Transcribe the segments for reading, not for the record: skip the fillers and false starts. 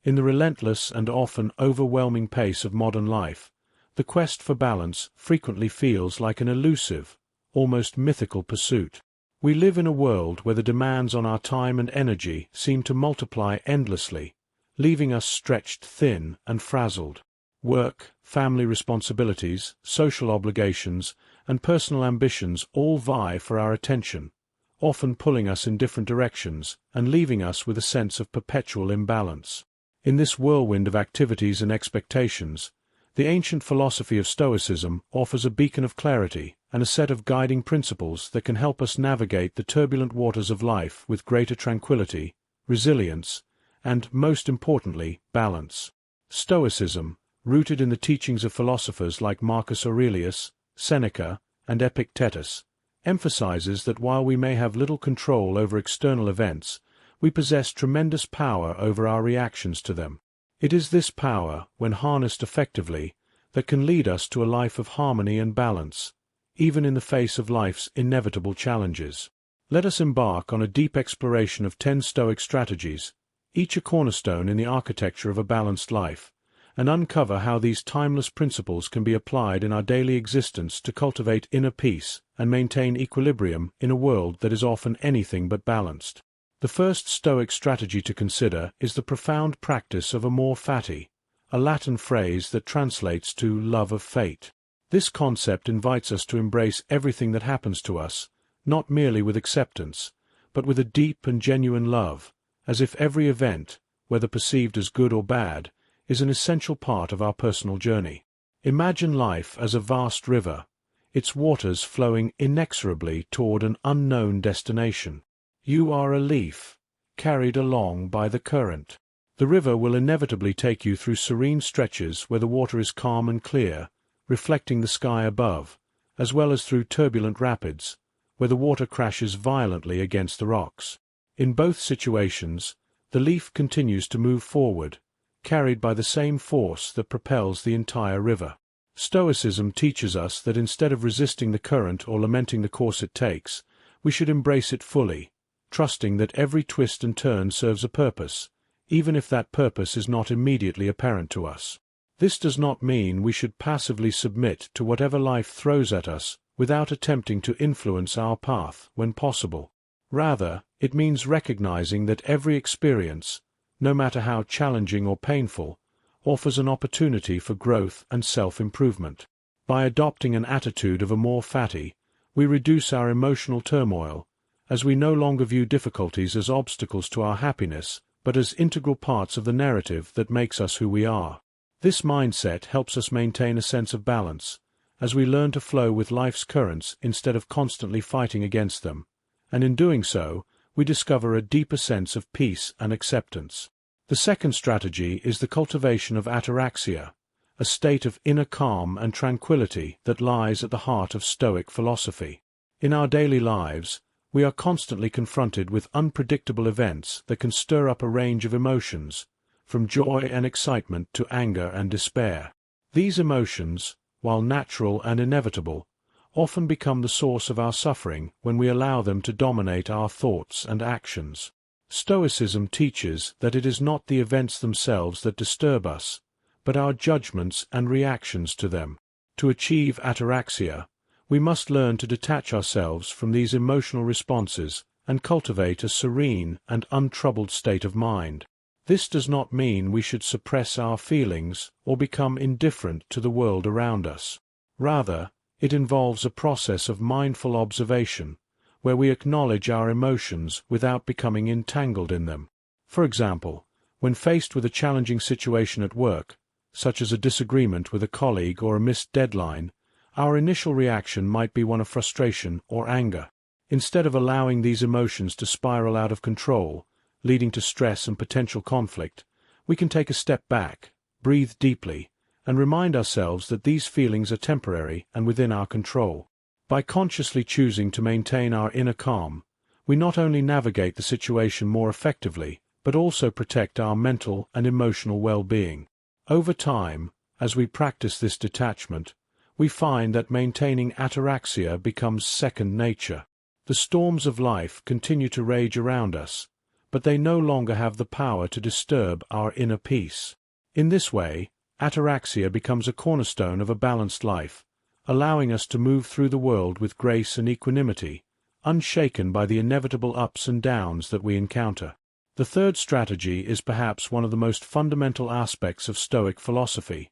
In the relentless and often overwhelming pace of modern life, the quest for balance frequently feels like an elusive, almost mythical pursuit. We live in a world where the demands on our time and energy seem to multiply endlessly, leaving us stretched thin and frazzled. Work, family responsibilities, social obligations, and personal ambitions all vie for our attention, often pulling us in different directions and leaving us with a sense of perpetual imbalance. In this whirlwind of activities and expectations, the ancient philosophy of Stoicism offers a beacon of clarity and a set of guiding principles that can help us navigate the turbulent waters of life with greater tranquility, resilience, and, most importantly, balance. Stoicism, rooted in the teachings of philosophers like Marcus Aurelius, Seneca, and Epictetus, emphasizes that while we may have little control over external events, we possess tremendous power over our reactions to them. It is this power, when harnessed effectively, that can lead us to a life of harmony and balance, even in the face of life's inevitable challenges. Let us embark on a deep exploration of 10 Stoic strategies, each a cornerstone in the architecture of a balanced life, and uncover how these timeless principles can be applied in our daily existence to cultivate inner peace and maintain equilibrium in a world that is often anything but balanced. The first Stoic strategy to consider is the profound practice of amor fati, a Latin phrase that translates to love of fate. This concept invites us to embrace everything that happens to us, not merely with acceptance, but with a deep and genuine love, as if every event, whether perceived as good or bad, is an essential part of our personal journey. Imagine life as a vast river, its waters flowing inexorably toward an unknown destination. You are a leaf, carried along by the current. The river will inevitably take you through serene stretches where the water is calm and clear, reflecting the sky above, as well as through turbulent rapids, where the water crashes violently against the rocks. In both situations, the leaf continues to move forward, carried by the same force that propels the entire river. Stoicism teaches us that instead of resisting the current or lamenting the course it takes, we should embrace it fully, trusting that every twist and turn serves a purpose, even if that purpose is not immediately apparent to us. This does not mean we should passively submit to whatever life throws at us without attempting to influence our path when possible. Rather, it means recognizing that every experience, no matter how challenging or painful, offers an opportunity for growth and self-improvement. By adopting an attitude of amor fati, we reduce our emotional turmoil, as we no longer view difficulties as obstacles to our happiness, but as integral parts of the narrative that makes us who we are. This mindset helps us maintain a sense of balance, as we learn to flow with life's currents instead of constantly fighting against them, and in doing so, we discover a deeper sense of peace and acceptance. The second strategy is the cultivation of Ataraxia, a state of inner calm and tranquility that lies at the heart of Stoic philosophy. In our daily lives, we are constantly confronted with unpredictable events that can stir up a range of emotions, from joy and excitement to anger and despair. These emotions, while natural and inevitable, often become the source of our suffering when we allow them to dominate our thoughts and actions. Stoicism teaches that it is not the events themselves that disturb us, but our judgments and reactions to them. To achieve ataraxia, we must learn to detach ourselves from these emotional responses and cultivate a serene and untroubled state of mind. This does not mean we should suppress our feelings or become indifferent to the world around us. Rather, it involves a process of mindful observation, where we acknowledge our emotions without becoming entangled in them. For example, when faced with a challenging situation at work, such as a disagreement with a colleague or a missed deadline, our initial reaction might be one of frustration or anger. Instead of allowing these emotions to spiral out of control, leading to stress and potential conflict, we can take a step back, breathe deeply, and remind ourselves that these feelings are temporary and within our control. By consciously choosing to maintain our inner calm, we not only navigate the situation more effectively, but also protect our mental and emotional well-being. Over time, as we practice this detachment, we find that maintaining ataraxia becomes second nature. The storms of life continue to rage around us, but they no longer have the power to disturb our inner peace. In this way, ataraxia becomes a cornerstone of a balanced life, allowing us to move through the world with grace and equanimity, unshaken by the inevitable ups and downs that we encounter. The third strategy is perhaps one of the most fundamental aspects of Stoic philosophy: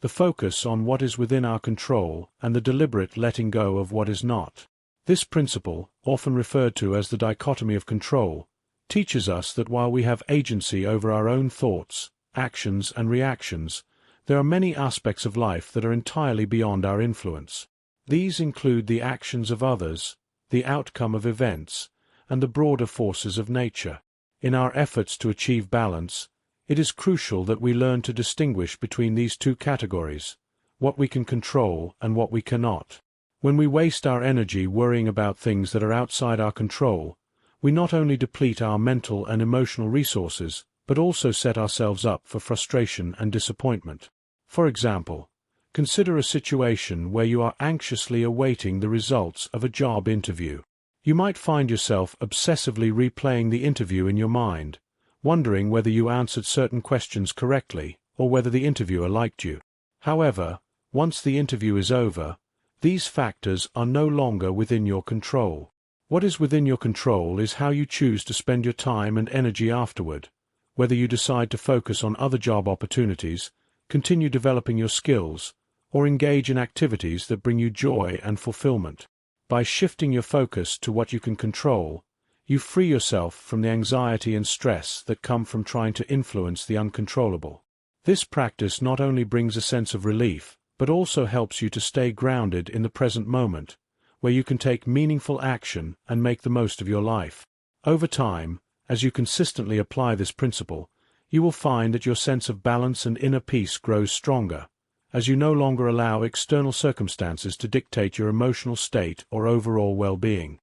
the focus on what is within our control and the deliberate letting go of what is not. This principle, often referred to as the dichotomy of control, teaches us that while we have agency over our own thoughts, actions, and reactions, there are many aspects of life that are entirely beyond our influence. These include the actions of others, the outcome of events, and the broader forces of nature. In our efforts to achieve balance, it is crucial that we learn to distinguish between these two categories, what we can control and what we cannot. When we waste our energy worrying about things that are outside our control, we not only deplete our mental and emotional resources, but also set ourselves up for frustration and disappointment. For example, consider a situation where you are anxiously awaiting the results of a job interview. You might find yourself obsessively replaying the interview in your mind, wondering whether you answered certain questions correctly or whether the interviewer liked you. However, once the interview is over, these factors are no longer within your control. What is within your control is how you choose to spend your time and energy afterward, whether you decide to focus on other job opportunities, continue developing your skills, or engage in activities that bring you joy and fulfillment. By shifting your focus to what you can control, you free yourself from the anxiety and stress that come from trying to influence the uncontrollable. This practice not only brings a sense of relief, but also helps you to stay grounded in the present moment, where you can take meaningful action and make the most of your life. Over time, as you consistently apply this principle, you will find that your sense of balance and inner peace grows stronger, as you no longer allow external circumstances to dictate your emotional state or overall well-being.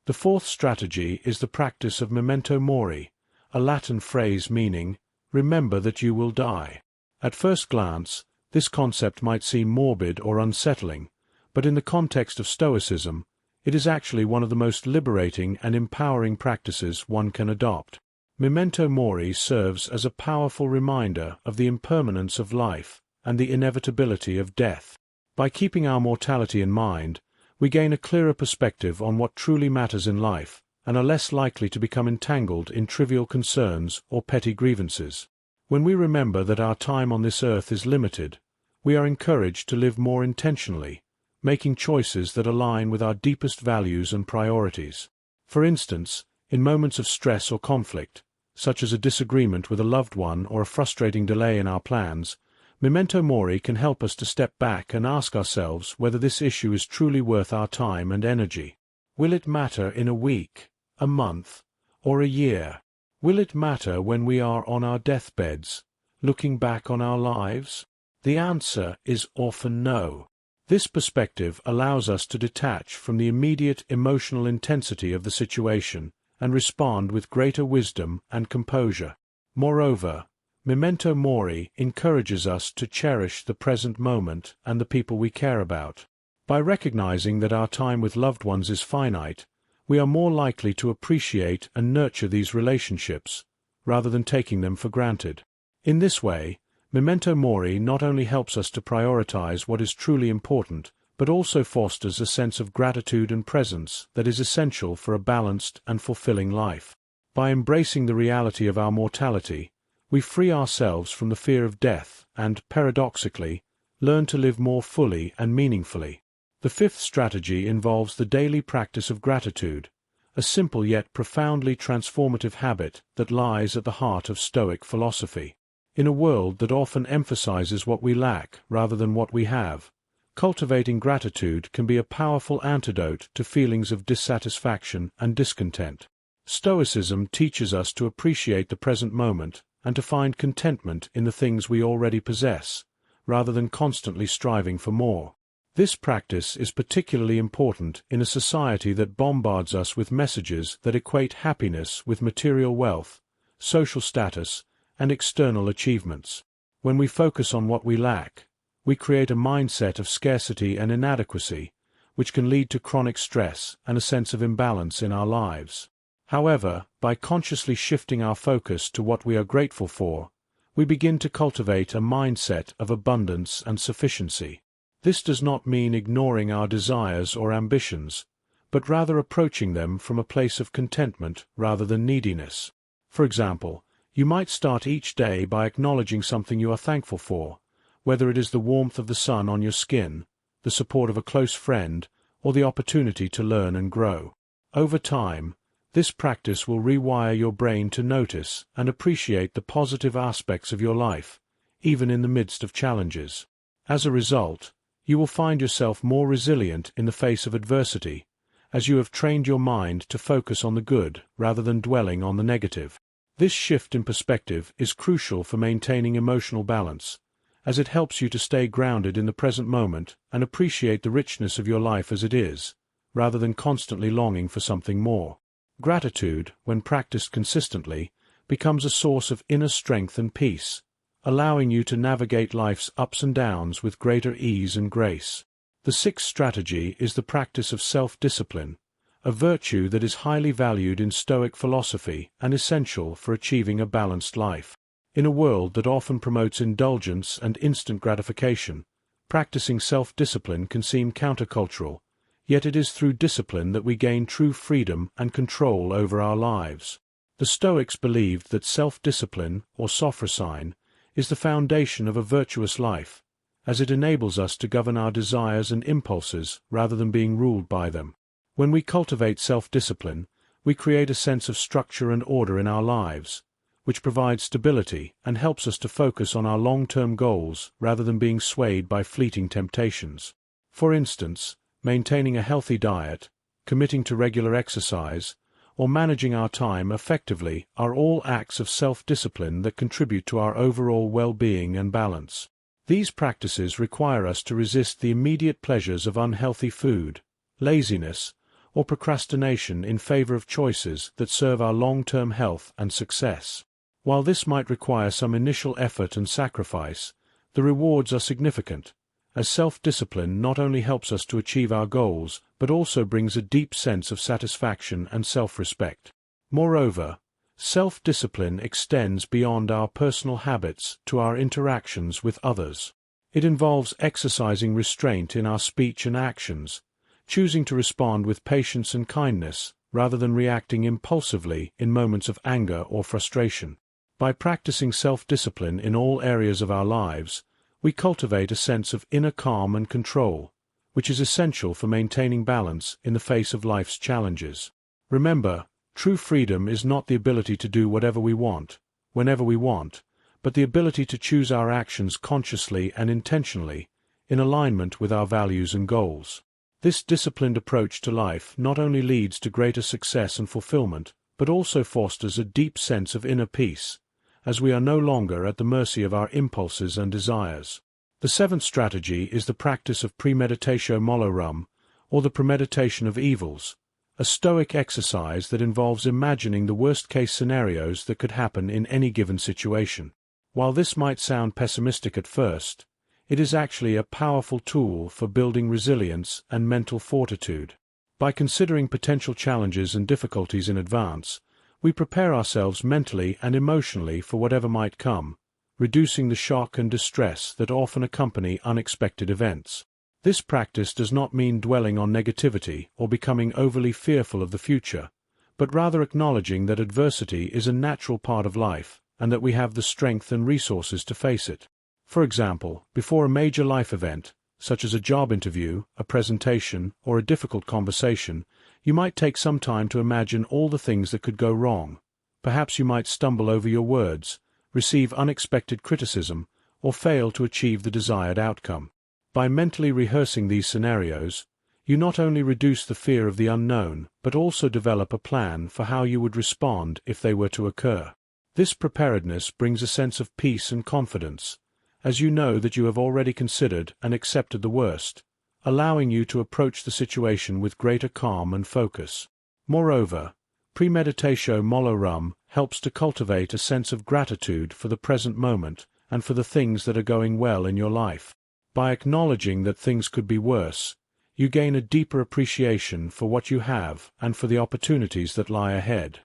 The fourth strategy is the practice of memento mori, a Latin phrase meaning, "remember that you will die." At first glance, this concept might seem morbid or unsettling, but in the context of Stoicism, it is actually one of the most liberating and empowering practices one can adopt. Memento mori serves as a powerful reminder of the impermanence of life and the inevitability of death. By keeping our mortality in mind, we gain a clearer perspective on what truly matters in life and are less likely to become entangled in trivial concerns or petty grievances. When we remember that our time on this earth is limited, we are encouraged to live more intentionally, making choices that align with our deepest values and priorities. For instance, in moments of stress or conflict, such as a disagreement with a loved one or a frustrating delay in our plans, memento mori can help us to step back and ask ourselves whether this issue is truly worth our time and energy. Will it matter in a week, a month, or a year? Will it matter when we are on our deathbeds, looking back on our lives? The answer is often no. This perspective allows us to detach from the immediate emotional intensity of the situation and respond with greater wisdom and composure. Moreover, memento mori encourages us to cherish the present moment and the people we care about. By recognizing that our time with loved ones is finite, we are more likely to appreciate and nurture these relationships, rather than taking them for granted. In this way, memento mori not only helps us to prioritize what is truly important, but also fosters a sense of gratitude and presence that is essential for a balanced and fulfilling life. By embracing the reality of our mortality, we free ourselves from the fear of death and, paradoxically, learn to live more fully and meaningfully. The fifth strategy involves the daily practice of gratitude, a simple yet profoundly transformative habit that lies at the heart of Stoic philosophy. In a world that often emphasizes what we lack rather than what we have, cultivating gratitude can be a powerful antidote to feelings of dissatisfaction and discontent. Stoicism teaches us to appreciate the present moment and to find contentment in the things we already possess, rather than constantly striving for more. This practice is particularly important in a society that bombards us with messages that equate happiness with material wealth, social status, and external achievements. When we focus on what we lack, we create a mindset of scarcity and inadequacy, which can lead to chronic stress and a sense of imbalance in our lives. However, by consciously shifting our focus to what we are grateful for, we begin to cultivate a mindset of abundance and sufficiency. This does not mean ignoring our desires or ambitions, but rather approaching them from a place of contentment rather than neediness. For example, you might start each day by acknowledging something you are thankful for, whether it is the warmth of the sun on your skin, the support of a close friend, or the opportunity to learn and grow. Over time, this practice will rewire your brain to notice and appreciate the positive aspects of your life, even in the midst of challenges. As a result, you will find yourself more resilient in the face of adversity, as you have trained your mind to focus on the good rather than dwelling on the negative. This shift in perspective is crucial for maintaining emotional balance, as it helps you to stay grounded in the present moment and appreciate the richness of your life as it is, rather than constantly longing for something more. Gratitude, when practiced consistently, becomes a source of inner strength and peace, allowing you to navigate life's ups and downs with greater ease and grace. The sixth strategy is the practice of self-discipline, a virtue that is highly valued in Stoic philosophy and essential for achieving a balanced life. In a world that often promotes indulgence and instant gratification, practicing self-discipline can seem countercultural, yet it is through discipline that we gain true freedom and control over our lives. The Stoics believed that self-discipline, or sophrosyne, is the foundation of a virtuous life, as it enables us to govern our desires and impulses rather than being ruled by them. When we cultivate self-discipline, we create a sense of structure and order in our lives, which provides stability and helps us to focus on our long-term goals rather than being swayed by fleeting temptations. For instance, maintaining a healthy diet, committing to regular exercise, or managing our time effectively are all acts of self-discipline that contribute to our overall well-being and balance. These practices require us to resist the immediate pleasures of unhealthy food, laziness, or procrastination in favor of choices that serve our long-term health and success. While this might require some initial effort and sacrifice, the rewards are significant, as self-discipline not only helps us to achieve our goals, but also brings a deep sense of satisfaction and self-respect. Moreover, self-discipline extends beyond our personal habits to our interactions with others. It involves exercising restraint in our speech and actions, choosing to respond with patience and kindness, rather than reacting impulsively in moments of anger or frustration. By practicing self-discipline in all areas of our lives, we cultivate a sense of inner calm and control, which is essential for maintaining balance in the face of life's challenges. Remember, true freedom is not the ability to do whatever we want, whenever we want, but the ability to choose our actions consciously and intentionally, in alignment with our values and goals. This disciplined approach to life not only leads to greater success and fulfillment, but also fosters a deep sense of inner peace, as we are no longer at the mercy of our impulses and desires. The seventh strategy is the practice of premeditatio malorum, or the premeditation of evils, a Stoic exercise that involves imagining the worst-case scenarios that could happen in any given situation. While this might sound pessimistic at first, it is actually a powerful tool for building resilience and mental fortitude. By considering potential challenges and difficulties in advance, we prepare ourselves mentally and emotionally for whatever might come, reducing the shock and distress that often accompany unexpected events. This practice does not mean dwelling on negativity or becoming overly fearful of the future, but rather acknowledging that adversity is a natural part of life and that we have the strength and resources to face it. For example, before a major life event, such as a job interview, a presentation, or a difficult conversation, you might take some time to imagine all the things that could go wrong. Perhaps you might stumble over your words, receive unexpected criticism, or fail to achieve the desired outcome. By mentally rehearsing these scenarios, you not only reduce the fear of the unknown, but also develop a plan for how you would respond if they were to occur. This preparedness brings a sense of peace and confidence, as you know that you have already considered and accepted the worst, allowing you to approach the situation with greater calm and focus. Moreover, premeditatio malorum helps to cultivate a sense of gratitude for the present moment and for the things that are going well in your life. By acknowledging that things could be worse, you gain a deeper appreciation for what you have and for the opportunities that lie ahead.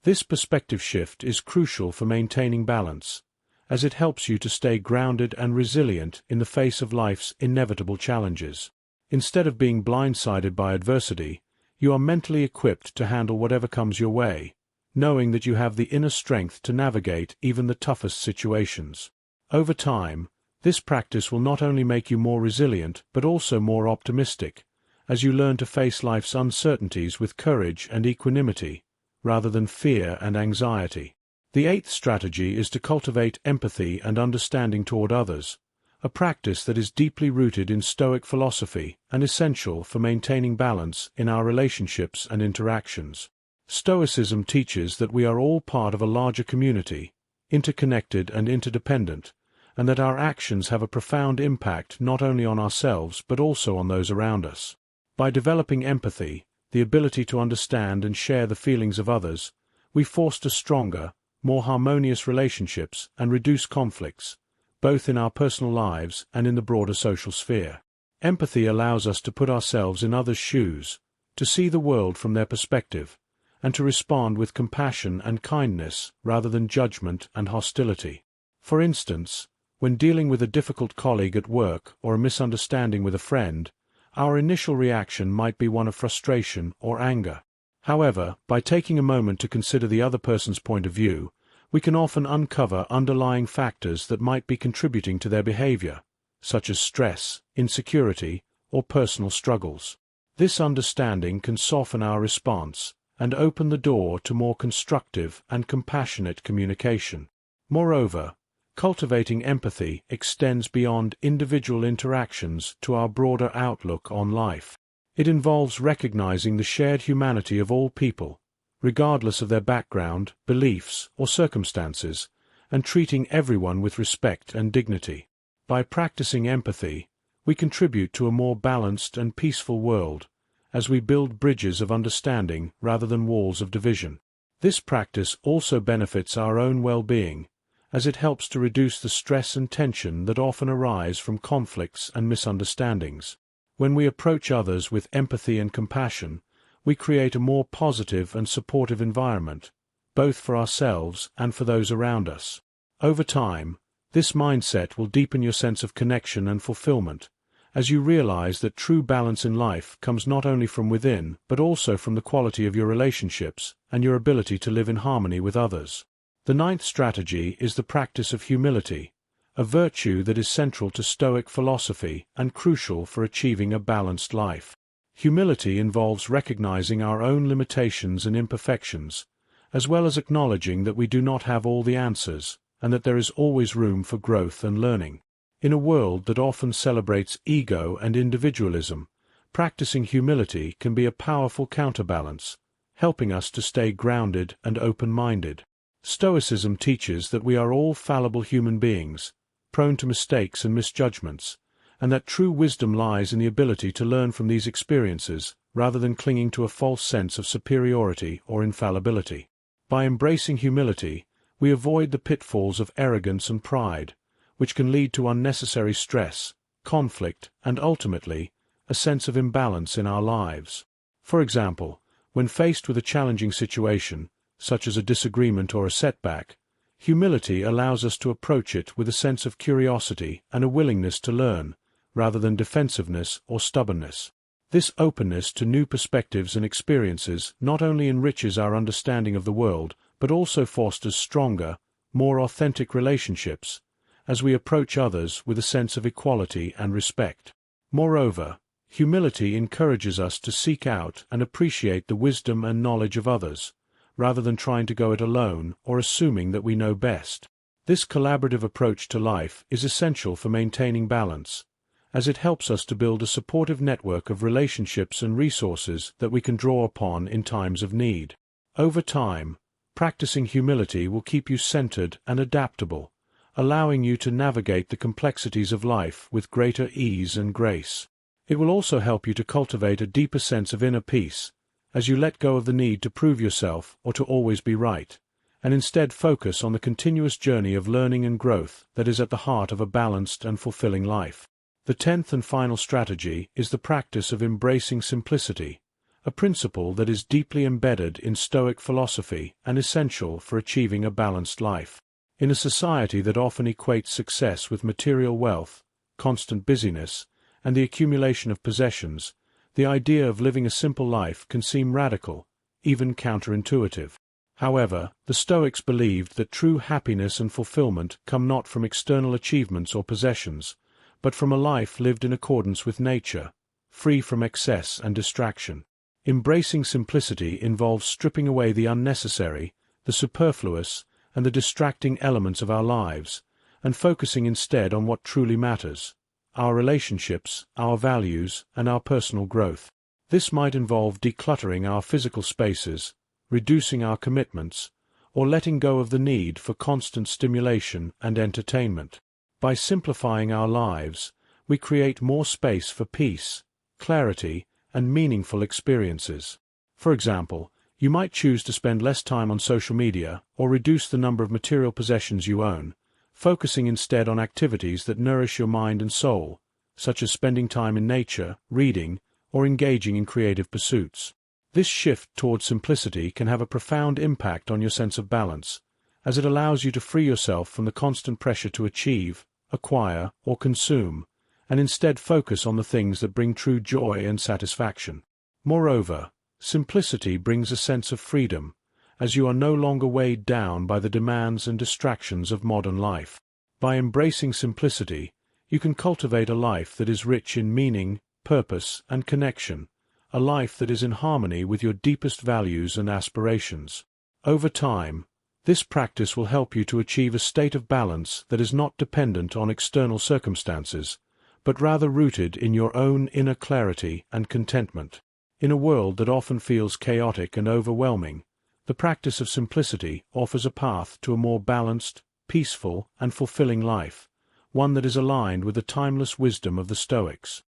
This perspective shift is crucial for maintaining balance, as it helps you to stay grounded and resilient in the face of life's inevitable challenges. Instead of being blindsided by adversity, you are mentally equipped to handle whatever comes your way, knowing that you have the inner strength to navigate even the toughest situations. Over time, this practice will not only make you more resilient but also more optimistic, as you learn to face life's uncertainties with courage and equanimity, rather than fear and anxiety. The eighth strategy is to cultivate empathy and understanding toward others, a practice that is deeply rooted in Stoic philosophy and essential for maintaining balance in our relationships and interactions. Stoicism teaches that we are all part of a larger community, interconnected and interdependent, and that our actions have a profound impact not only on ourselves but also on those around us. By developing empathy, the ability to understand and share the feelings of others, we foster stronger, more harmonious relationships and reduce conflicts, both in our personal lives and in the broader social sphere. Empathy allows us to put ourselves in others' shoes, to see the world from their perspective, and to respond with compassion and kindness rather than judgment and hostility. For instance, when dealing with a difficult colleague at work or a misunderstanding with a friend, our initial reaction might be one of frustration or anger. However, by taking a moment to consider the other person's point of view, we can often uncover underlying factors that might be contributing to their behavior, such as stress, insecurity, or personal struggles. This understanding can soften our response and open the door to more constructive and compassionate communication. Moreover, cultivating empathy extends beyond individual interactions to our broader outlook on life. It involves recognizing the shared humanity of all people, regardless of their background, beliefs, or circumstances, and treating everyone with respect and dignity. By practicing empathy, we contribute to a more balanced and peaceful world, as we build bridges of understanding rather than walls of division. This practice also benefits our own well-being, as it helps to reduce the stress and tension that often arise from conflicts and misunderstandings. When we approach others with empathy and compassion, we create a more positive and supportive environment, both for ourselves and for those around us. Over time, this mindset will deepen your sense of connection and fulfillment, as you realize that true balance in life comes not only from within but also from the quality of your relationships and your ability to live in harmony with others. The ninth strategy is the practice of humility, a virtue that is central to Stoic philosophy and crucial for achieving a balanced life. Humility involves recognizing our own limitations and imperfections, as well as acknowledging that we do not have all the answers and that there is always room for growth and learning. In a world that often celebrates ego and individualism, practicing humility can be a powerful counterbalance, helping us to stay grounded and open-minded. Stoicism teaches that we are all fallible human beings, prone to mistakes and misjudgments, and that true wisdom lies in the ability to learn from these experiences rather than clinging to a false sense of superiority or infallibility. By embracing humility, we avoid the pitfalls of arrogance and pride, which can lead to unnecessary stress, conflict, and ultimately, a sense of imbalance in our lives. For example, when faced with a challenging situation, such as a disagreement or a setback, humility allows us to approach it with a sense of curiosity and a willingness to learn, rather than defensiveness or stubbornness. This openness to new perspectives and experiences not only enriches our understanding of the world, but also fosters stronger, more authentic relationships, as we approach others with a sense of equality and respect. Moreover, humility encourages us to seek out and appreciate the wisdom and knowledge of others, rather than trying to go it alone or assuming that we know best. This collaborative approach to life is essential for maintaining balance, as it helps us to build a supportive network of relationships and resources that we can draw upon in times of need. Over time, practicing humility will keep you centered and adaptable, allowing you to navigate the complexities of life with greater ease and grace. It will also help you to cultivate a deeper sense of inner peace, as you let go of the need to prove yourself or to always be right, and instead focus on the continuous journey of learning and growth that is at the heart of a balanced and fulfilling life. The 10th and final strategy is the practice of embracing simplicity, a principle that is deeply embedded in Stoic philosophy and essential for achieving a balanced life. In a society that often equates success with material wealth, constant busyness, and the accumulation of possessions, the idea of living a simple life can seem radical, even counterintuitive. However, the Stoics believed that true happiness and fulfillment come not from external achievements or possessions, but from a life lived in accordance with nature, free from excess and distraction. Embracing simplicity involves stripping away the unnecessary, the superfluous, and the distracting elements of our lives, and focusing instead on what truly matters: our relationships, our values, and our personal growth. This might involve decluttering our physical spaces, reducing our commitments, or letting go of the need for constant stimulation and entertainment. By simplifying our lives, we create more space for peace, clarity, and meaningful experiences. For example, you might choose to spend less time on social media or reduce the number of material possessions you own, focusing instead on activities that nourish your mind and soul, such as spending time in nature, reading, or engaging in creative pursuits. This shift towards simplicity can have a profound impact on your sense of balance, as it allows you to free yourself from the constant pressure to achieve, acquire, or consume, and instead focus on the things that bring true joy and satisfaction. Moreover, simplicity brings a sense of freedom, as you are no longer weighed down by the demands and distractions of modern life. By embracing simplicity, you can cultivate a life that is rich in meaning, purpose, and connection, a life that is in harmony with your deepest values and aspirations. Over time, this practice will help you to achieve a state of balance that is not dependent on external circumstances, but rather rooted in your own inner clarity and contentment. In a world that often feels chaotic and overwhelming, the practice of simplicity offers a path to a more balanced, peaceful, and fulfilling life, one that is aligned with the timeless wisdom of the Stoics.